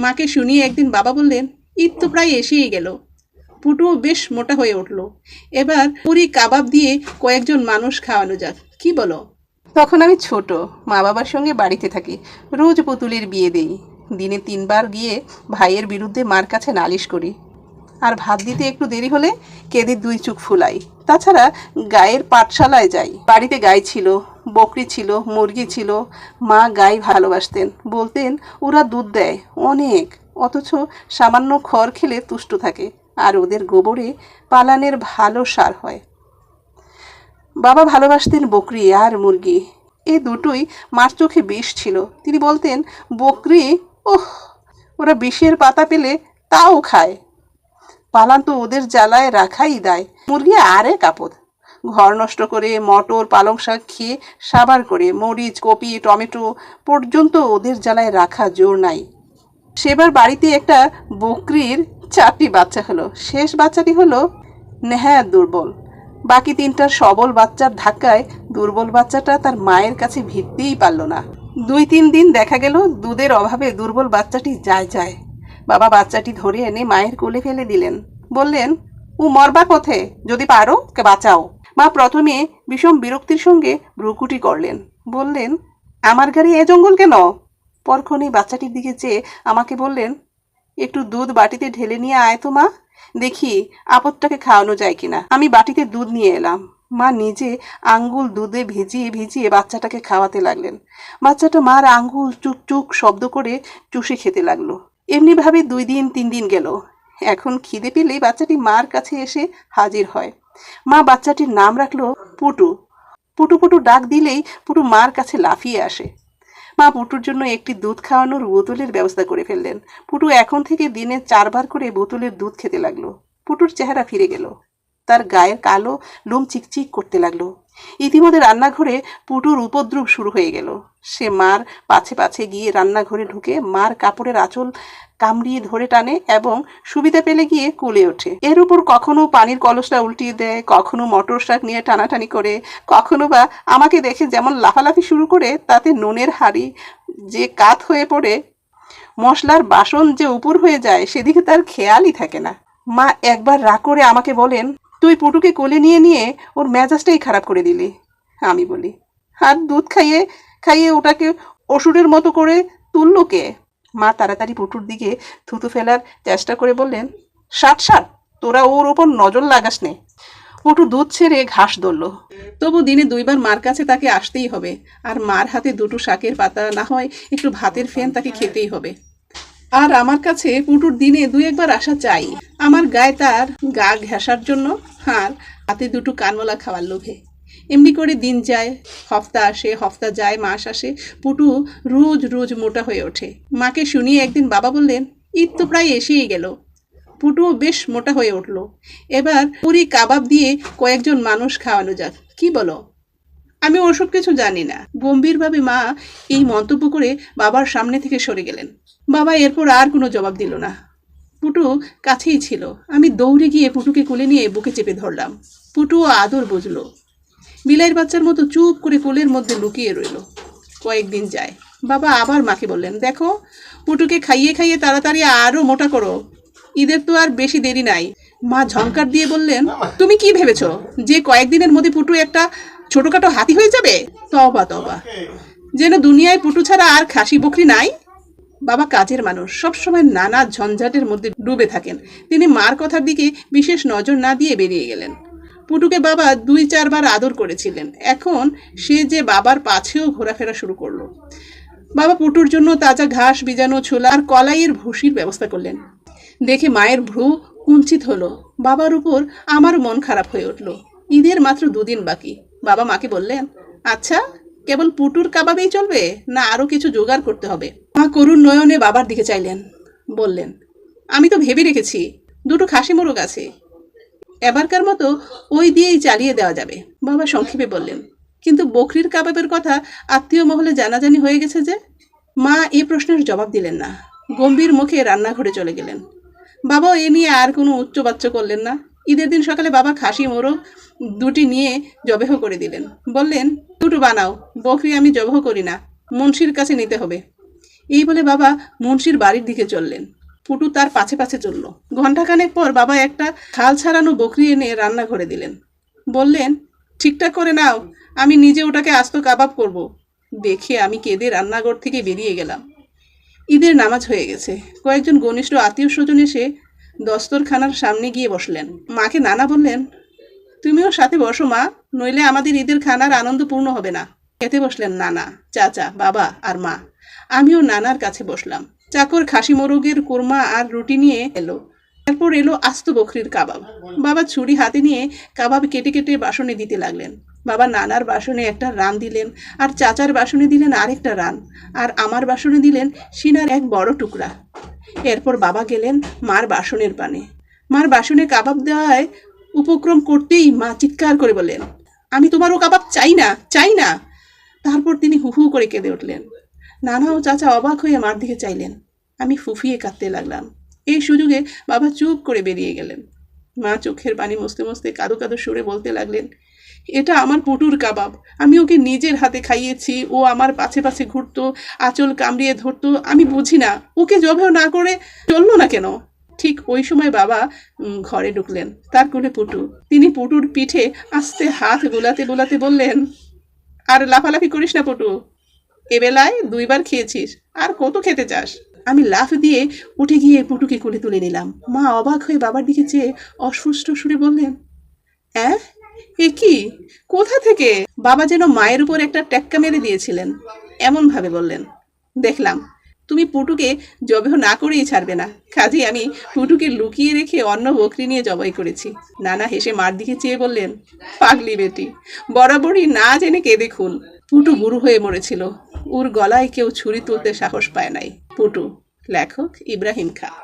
মাকে শুনিয়ে একদিন বাবা বললেন, ঈদ তো প্রায় এসেই গেল। পুটুও বেশ মোটা হয়ে উঠল। এবার পুরি কাবাব দিয়ে কয়েকজন মানুষ খাওয়ানো যাক, কি বলো? তখন আমি ছোট, মা বাবার সঙ্গে বাড়িতে থাকি। রোজ পুতুলের বিয়ে দেই। দিনে 3 বার গিয়ে ভাইয়ের বিরুদ্ধে মার কাছে নালিশ করি। আর ভাত দিতে একটু দেরি হলে কেঁদে 2 চোখ ফুলাই। তাছাড়া গায়ের পাঠশালায় যাই। বাড়িতে গাই ছিল, বকরি ছিল, মুরগি ছিল। মা গাই ভালোবাসতেন, বলতেন ওরা দুধ দেয় অনেক, অথচ সামান্য খড় খেলে তুষ্ট থাকে, আর ওদের গোবরে পালানের ভালো সার হয়। বাবা ভালোবাসতেন বকরি আর মুরগি, এই দুটোই মার চোখে বিষ ছিল। তিনি বলতেন, বকরি, ওহ, ওরা বিষের পাতা পেলে তাও খায়, পালান তো ওদের জ্বালায় রাখাই দায়। মুরগি আরেক আপদ, ঘর নষ্ট করে মটর পালং শাক খেয়ে সাবার করে, মরিচ কপি টমেটো পর্যন্ত ওদের জ্বালায় রাখা জোর নাই। সেবার বাড়িতে একটা বকরির 4টি বাচ্চা হলো। শেষ বাচ্চাটি হলো নেহায়াত দুর্বল। বাকি 3টার সবল বাচ্চার ধাক্কায় দুর্বল বাচ্চাটা তার মায়ের কাছে ভিড়তেই পারল না। 2-3 দিন দেখা গেল দুধের অভাবে দুর্বল বাচ্চাটি যায়। বাবা বাচ্চাটি ধরে এনে মায়ের কোলে ফেলে দিলেন, বললেন, ও মরবা পথে, যদি পারো কে বাঁচাও। মা প্রথমে বিষম বিরক্তির সঙ্গে ভ্রুকুটি করলেন, বললেন, আমার গাড়ি এ জঙ্গল কেন? পরক্ষণেই বাচ্চাটির দিকে চেয়ে আমাকে বললেন, একটু দুধ বাটিতে ঢেলে নিয়ে আয় তো মা, দেখি আপদটাকে খাওয়ানো যায় কিনা। আমি বাটিতে দুধ নিয়ে এলাম। মা নিজে আঙ্গুল দুধে ভিজিয়ে বাচ্চাটাকে খাওয়াতে লাগলেন। বাচ্চাটা মার আঙ্গুল চুক চুক শব্দ করে চুষে খেতে লাগলো। এমনিভাবে 2 দিন 3 দিন গেল। এখন খিদে পেলেই বাচ্চাটি মার কাছে এসে হাজির হয়। মা বাচ্চাটির নাম রাখলো পুটু। পুটু পুটু ডাক দিলেই পুটু মার কাছে লাফিয়ে আসে। মা পুটুর জন্য একটি দুধ খাওয়ানোর বোতলের ব্যবস্থা করে ফেললেন। পুটু এখন থেকে দিনে 4 বার করে বোতলের দুধ খেতে লাগলো। পুটুর চেহারা ফিরে গেল, তার গায়ের কালো লোম চিকচিক করতে লাগলো। ইতিমধ্যে রান্নাঘরে পুটুর উপদ্রব শুরু হয়ে গেল। সে মার পাছে পাছে গিয়ে রান্নাঘরে ঢুকে মার কাপড়ের আঁচল কামড়িয়ে ধরে টানে এবং সুবিধা পেলে গিয়ে কোলে ওঠে। এর উপর কখনো পানির কলসটা উল্টিয়ে দেয়, কখনো মটর শাক নিয়ে টানাটানি করে, কখনো বা আমাকে দেখে যেমন লাফালাফি শুরু করে তাতে নুনের হাঁড়ি যে কাত হয়ে পড়ে, মশলার বাসন যে উপর হয়ে যায়, সেদিকে তার খেয়ালই থাকে না। মা একবার রাগ করে আমাকে বলেন, তুই পুটুকে কোলে নিয়ে ওর মেজাজটাই খারাপ করে দিলি। আমি বলি, আর দুধ খাইয়ে খাইয়ে ওটাকে অসুরের মতো করে তুললো কে? মা তাড়াতাড়ি পুটুর দিকে থুতু ফেলার চেষ্টা করে বললেন, ষাট, তোরা ওর ওপর নজর লাগাস নে। পুটু দুধ ছেড়ে ঘাস ধরল। তবু দিনে 2 বার মার কাছে তাকে আসতেই হবে, আর মার হাতে 2টো শাকের পাতা, না হয় একটু ভাতের ফেন তাকে খেতেই হবে। আর আমার কাছে পুটুর দিনে 2-1 বার আসা চাই, আমার গায়ে তার গা ঘেঁষার জন্য, আর হাতে 2টো কানমলা খাওয়ার লোভে। এমনি করে দিন যায়, হপ্তা আসে, হপ্তা যায়, মাস আসে। পুটু রোজ রোজ মোটা হয়ে ওঠে। মাকে শুনিয়ে একদিন বাবা বললেন, ঈদ তো প্রায় এসেই গেল। পুটুও বেশ মোটা হয়ে উঠল। এবার পুরি কাবাব দিয়ে কয়েকজন মানুষ খাওয়ানো যাক, কি বলো? আমি ওসব কিছু জানি না, গম্ভীরভাবে মা এই মন্তব্য করে বাবার সামনে থেকে সরে গেলেন। বাবা এরপর আর কোনো জবাব দিল না। পুটু কাছেই ছিল। আমি দৌড়ে গিয়ে পুটুকে কোলে নিয়ে বুকে চেপে ধরলাম। পুটুও আদর বুঝলো। বিলাইয়ের বাচ্চার মতো চুপ করে কোলের মধ্যে লুকিয়ে রইল। কয়েকদিন যায়, বাবা আবার মাকে বললেন, দেখো, পুটুকে খাইয়ে খাইয়ে তাড়াতাড়ি আরও মোটা করো, ঈদের তো আর বেশি দেরি নাই। মা ঝংকার দিয়ে বললেন, তুমি কি ভেবেছ যে কয়েকদিনের মধ্যে পুটু একটা ছোটখাটো হাতি হয়ে যাবে? তবা তবা, যেন দুনিয়ায় পুটু ছাড়া আর খাসি বকরি নাই। বাবা কাজের মানুষ, সবসময় নানা ঝঞ্ঝাটের মধ্যে ডুবে থাকেন। তিনি মার কথার দিকে বিশেষ নজর না দিয়ে বেরিয়ে গেলেন। পুটুকে বাবা 2-4 বার আদর করেছিলেন, এখন সে যে বাবার পাছেও ঘোরাফেরা শুরু করলো। বাবা পুটুর জন্য তাজা ঘাস, বীজাণু ছোলা আর কলাইয়ের ভুসির ব্যবস্থা করলেন। দেখে মায়ের ভ্রু কুঞ্চিত হলো। বাবার উপর আমার মন খারাপ হয়ে উঠল। ঈদের মাত্র 2 দিন বাকি। বাবা মাকে বললেন, আচ্ছা, কেবল পুটুর কাবাবেই চলবে, না আরও কিছু জোগাড় করতে হবে? মা করুণ নয়নে বাবার দিকে চাইলেন, বললেন, আমি তো ভেবে রেখেছি 2টো খাসি মোরগ আছে, এবারকার মতো ওই দিয়েই চালিয়ে দেওয়া যাবে। বাবা সংক্ষেপে বললেন, কিন্তু বকরির কাবাবের কথা আত্মীয় মহলে জানাজানি হয়ে গেছে যে? মা এই প্রশ্নের জবাব দিলেন না, গম্ভীর মুখে রান্নাঘরে চলে গেলেন। বাবাও এ নিয়ে আর কোনো উচ্চবাচ্য করলেন না। ঈদের দিন সকালে বাবা খাসি মোরগ 2টি নিয়ে জবেহ করে দিলেন। বললেন, 2টো বানাও, বকরি আমি জবেহ করি না, মুন্সির কাছে নিতে হবে। এই বলে বাবা মুন্সির বাড়ির দিকে চললেন। পুটু তার পাছে পাছে চলল। ঘণ্টাখানেক পর বাবা একটা খাল ছাড়ানো বকরি এনে রান্নাঘরে দিলেন। বললেন, ঠিকঠাক করে নাও, আমি নিজে ওটাকে আস্ত কাবাব করব। দেখে আমি কেঁদে রান্নাঘর থেকে বেরিয়ে গেলাম। ঈদের নামাজ হয়ে গেছে। কয়েকজন ঘনিষ্ঠ আত্মীয় স্বজন এসে দস্তরখানার সামনে গিয়ে বসলেন। মাকে নানা বললেন, তুমিও সাথে বসো মা, নইলে আমাদের ঈদের খানার আনন্দ পূর্ণ হবে না। খেতে বসলেন নানা, চাচা, বাবা আর মা। আমিও নানার কাছে বসলাম। চাকর খাসি মোরগের কোরমা আর রুটি নিয়ে এলো। এরপর এলো আস্ত বকরির কাবাব। বাবা ছুরি হাতে নিয়ে কাবাব কেটে কেটে বাসনে দিতে লাগলেন। বাবা নানার বাসনে একটা রান দিলেন, আর চাচার বাসনে দিলেন আরেকটা রান, আর আমার বাসনে দিলেন সিনার এক বড় টুকরা। এরপর বাবা গেলেন মার বাসনের পানে। মার বাসনে কাবাব দেওয়ায় উপক্রম করতেই মা চিৎকার করে বললেন, আমি তোমারও কাবাব চাই না, চাই না। তারপর তিনি হু হু করে কেঁদে উঠলেন। নানা ও চাচা অবাক হয়ে মার দিকে চাইলেন। আমি ফুফিয়ে কাঁদতে লাগলাম। এই সুযোগে বাবা চুপ করে বেরিয়ে গেলেন। মা চোখের পানি মুছতে মুছতে কাঁদো কাঁদো সুরে বলতে লাগলেন, এটা আমার পুটুর কাবাব, আমি ওকে নিজের হাতে খাইয়েছি। ও আমার পাছে পাছে ঘুরতো, আঁচল কামড়িয়ে ধরতো। আমি বুঝি না ওকে জবেও না করে চললো না কেন। ঠিক ওই সময় বাবা ঘরে ঢুকলেন। তার কোলে পুটু। তিনি পুটুর পিঠে আস্তে হাত বোলাতে বোলাতে বললেন, আর লাফালাফি করিস না পুটু, এবেলায় 2 বার খেয়েছিস, আর কত খেতে চাস। আমি লাফ দিয়ে উঠে গিয়ে পুটুকে কোলে তুলে নিলাম। মা অবাক হয়ে বাবার দিকে চেয়ে অস্পষ্ট সুরে বললেন, অ্যাঁ, এ কি, কোথা থেকে? বাবা যেন মায়ের উপর একটা টেক্কা মেরে দিয়েছিলেন, এমন ভাবে বললেন। দেখলাম তুমি পুটুকে জবেহ না করেই ছাড়বে না, কাজেই আমি পুটুকে লুকিয়ে রেখে অন্য বকরি নিয়ে জবাই করেছি। নানা হেসে মার দিকে চেয়ে বললেন, পাগলি বেটি, বরাবরই না জেনে কে দেখুন। পুটু বুড়ো হয়ে মরেছিল, ওর গলায় কেউ ছুরি তুলতে সাহস পায় নাই। পুটু, লেখক ইব্রাহিম খাঁ।